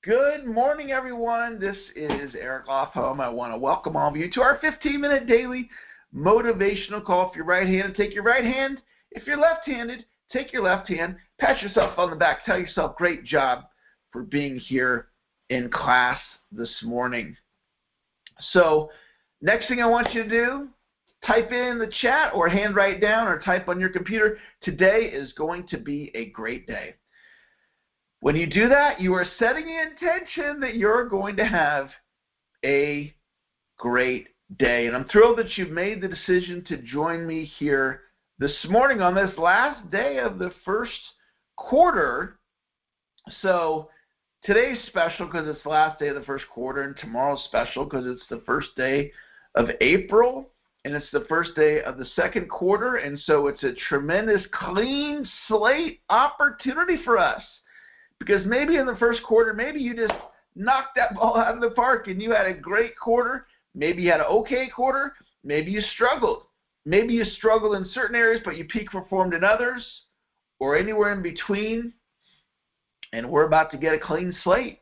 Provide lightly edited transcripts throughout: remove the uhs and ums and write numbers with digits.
Good morning, everyone. This is Eric Lofholm. I want to welcome all of you to our 15-minute daily motivational call. If you're right-handed, take your right hand. If you're left-handed, take your left hand. Pat yourself on the back. Tell yourself, great job for being here in class this morning. So next thing I want you to do, type in the chat or handwrite down or type on your computer. Today is going to be a great day. When you do that, you are setting the intention that you're going to have a great day. And I'm thrilled that you've made the decision to join me here this morning on this last day of the first quarter. So today's special because it's the last day of the first quarter, and tomorrow's special because it's the first day of April, and it's the first day of the second quarter. And so it's a tremendous clean slate opportunity for us. Because maybe in the first quarter, maybe you just knocked that ball out of the park and you had a great quarter. Maybe you had an okay quarter. Maybe you struggled. Maybe you struggled in certain areas, but you peak performed in others, or anywhere in between. And we're about to get a clean slate.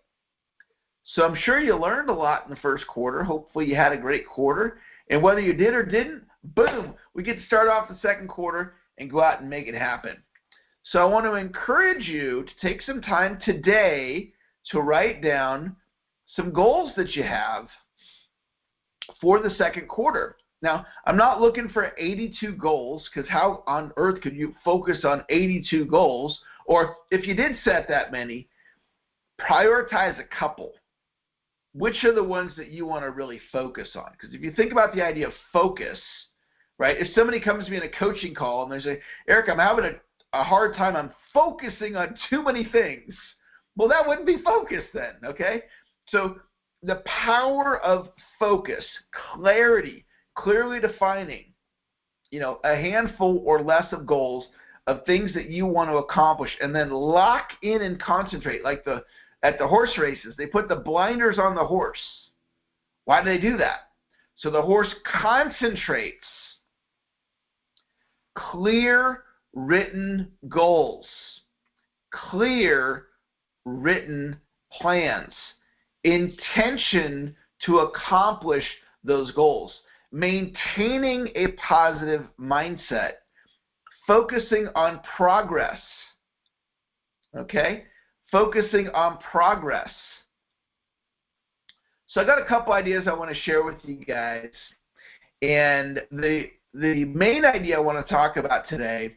So I'm sure you learned a lot in the first quarter. Hopefully you had a great quarter. And whether you did or didn't, boom, we get to start off the second quarter and go out and make it happen. So I want to encourage you to take some time today to write down some goals that you have for the second quarter. Now, I'm not looking for 82 goals, because how on earth could you focus on 82 goals? Or if you did set that many, prioritize a couple. Which are the ones that you want to really focus on? Because if you think about the idea of focus, right? If somebody comes to me in a coaching call and they say, Eric, I'm having a hard time, I'm focusing on too many things. Well, that wouldn't be focus then, okay? So the power of focus, clarity, clearly defining, a handful or less of goals of things that you want to accomplish, and then lock in and concentrate. Like at the horse races, they put the blinders on the horse. Why do they do that? So the horse concentrates. Clear written goals, clear written plans, intention to accomplish those goals, maintaining a positive mindset, focusing on progress, okay? Focusing on progress. So I got a couple ideas I want to share with you guys, and the main idea I want to talk about today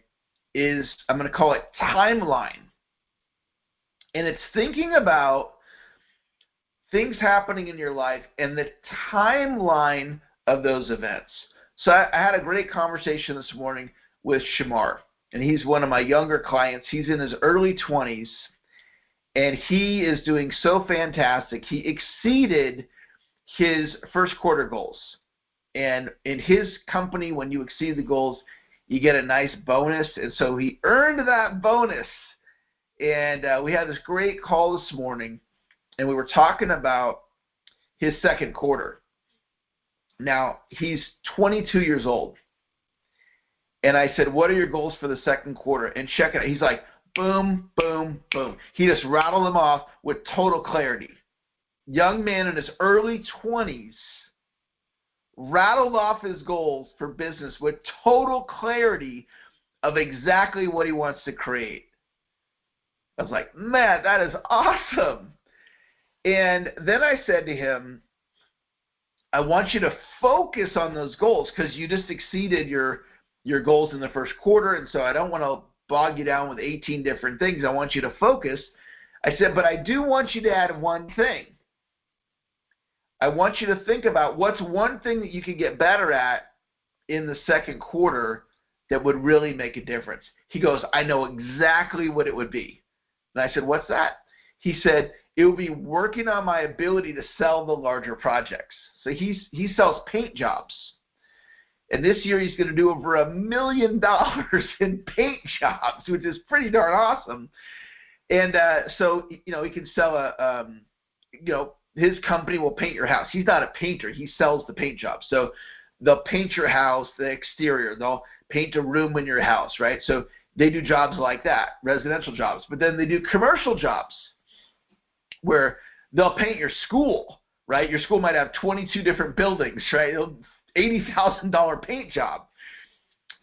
is, I'm going to call it timeline. And it's thinking about things happening in your life and the timeline of those events. So I had a great conversation this morning with Shamar, and he's one of my younger clients. He's in his early 20s, and he is doing so fantastic. He exceeded his first quarter goals. And in his company, when you exceed the goals, you get a nice bonus. And so he earned that bonus. And we had this great call this morning, and we were talking about his second quarter. Now, he's 22 years old. And I said, what are your goals for the second quarter? And check it out. He's like, boom, boom, boom. He just rattled them off with total clarity. Young man in his early 20s rattled off his goals for business with total clarity of exactly what he wants to create. I was like, man, that is awesome. And then I said to him, I want you to focus on those goals because you just exceeded your goals in the first quarter, and so I don't want to bog you down with 18 different things. I want you to focus. I said, but I do want you to add one thing. I want you to think about what's one thing that you can get better at in the second quarter that would really make a difference. He goes, I know exactly what it would be. And I said, what's that? He said, it would be working on my ability to sell the larger projects. So he sells paint jobs. And this year he's going to do over $1 million in paint jobs, which is pretty darn awesome. And so, he can sell his company will paint your house. He's not a painter. He sells the paint job. So they'll paint your house, the exterior. They'll paint a room in your house, right? So they do jobs like that, residential jobs. But then they do commercial jobs where They'll paint your school, right? Your school might have 22 different buildings, right? $80,000 paint job.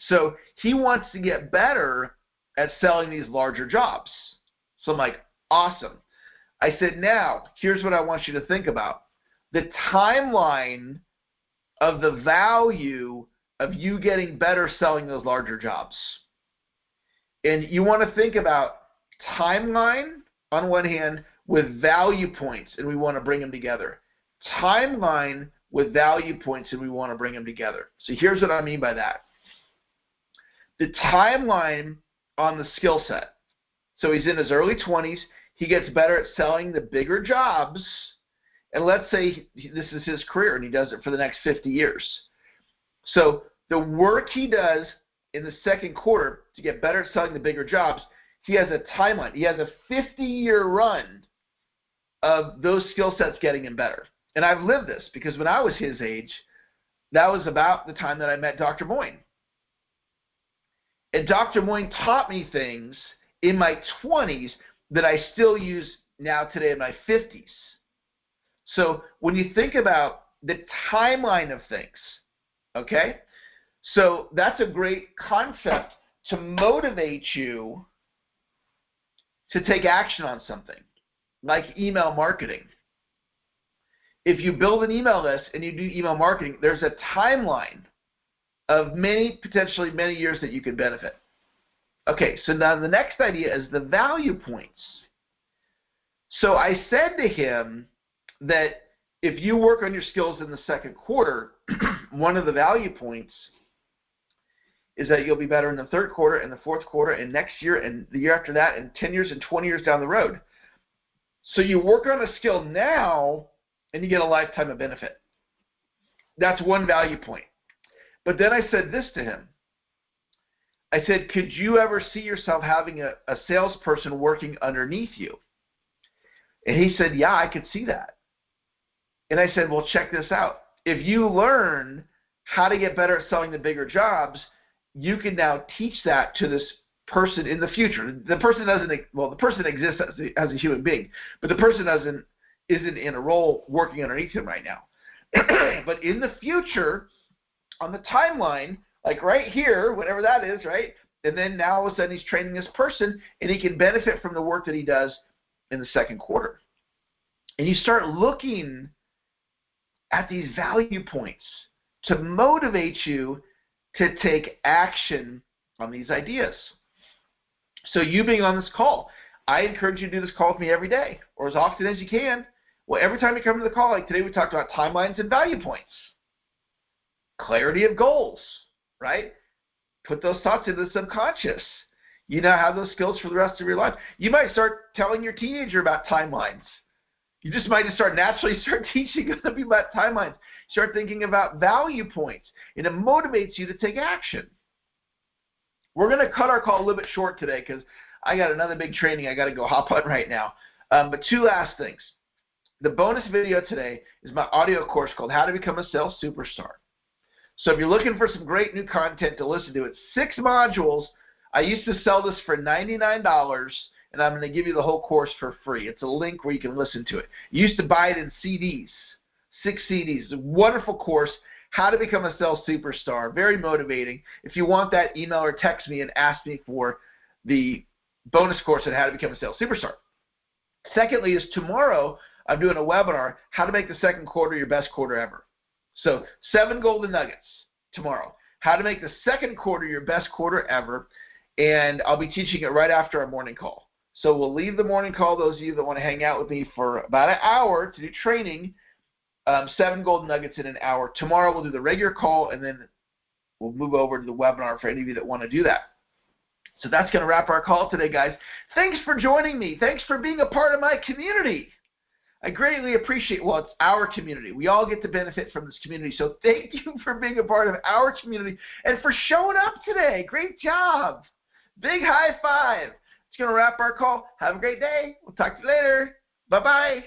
So he wants to get better at selling these larger jobs. So I'm like, awesome. I said, now, here's what I want you to think about. The timeline of the value of you getting better selling those larger jobs. And you want to think about timeline on one hand with value points, and we want to bring them together. Timeline with value points, and we want to bring them together. So here's what I mean by that. The timeline on the skill set. So he's in his early 20s. He gets better at selling the bigger jobs. And let's say this is his career and he does it for the next 50 years. So the work he does in the second quarter to get better at selling the bigger jobs, he has a timeline. He has a 50-year run of those skill sets getting him better. And I've lived this because when I was his age, that was about the time that I met Dr. Moyne. And Dr. Moyne taught me things in my 20s that I still use now today in my 50s. So when you think about the timeline of things, okay, so that's a great concept to motivate you to take action on something, like email marketing. If you build an email list and you do email marketing, there's a timeline of potentially many years that you can benefit. Okay, so now the next idea is the value points. So I said to him that if you work on your skills in the second quarter, one of the value points is that you'll be better in the third quarter and the fourth quarter and next year and the year after that and 10 years and 20 years down the road. So you work on a skill now and you get a lifetime of benefit. That's one value point. But then I said this to him. I said, could you ever see yourself having a salesperson working underneath you? And he said, yeah, I could see that. And I said, well, check this out. If you learn how to get better at selling the bigger jobs, you can now teach that to this person in the future. The person the person exists as a human being, but the person isn't in a role working underneath him right now. But in the future, on the timeline, like right here, whatever that is, right? And then now all of a sudden he's training this person and he can benefit from the work that he does in the second quarter. And you start looking at these value points to motivate you to take action on these ideas. So you being on this call, I encourage you to do this call with me every day or as often as you can. Well, every time you come to the call, like today we talked about timelines and value points. Clarity of goals, right? Put those thoughts into the subconscious. You now have those skills for the rest of your life. You might start telling your teenager about timelines. You just might just naturally start teaching them about timelines. Start thinking about value points, and it motivates you to take action. We're going to cut our call a little bit short today because I got another big training I got to go hop on right now. But two last things. The bonus video today is my audio course called How to Become a Sales Superstar. So if you're looking for some great new content to listen to, it's 6 modules. I used to sell this for $99, and I'm going to give you the whole course for free. It's a link where you can listen to it. You used to buy it in CDs, 6 CDs. It's a wonderful course, How to Become a Sales Superstar, very motivating. If you want that, email or text me and ask me for the bonus course on How to Become a Sales Superstar. Secondly is tomorrow I'm doing a webinar, How to Make the Second Quarter Your Best Quarter Ever. So 7 golden nuggets tomorrow. How to make the second quarter your best quarter ever. And I'll be teaching it right after our morning call. So we'll leave the morning call, those of you that want to hang out with me for about an hour to do training, 7 golden nuggets in an hour. Tomorrow we'll do the regular call, and then we'll move over to the webinar for any of you that want to do that. So that's going to wrap our call today, guys. Thanks for joining me. Thanks for being a part of my community. I greatly appreciate, well, it's our community. We all get to benefit from this community. So thank you for being a part of our community and for showing up today. Great job. Big high five. It's going to wrap our call. Have a great day. We'll talk to you later. Bye-bye.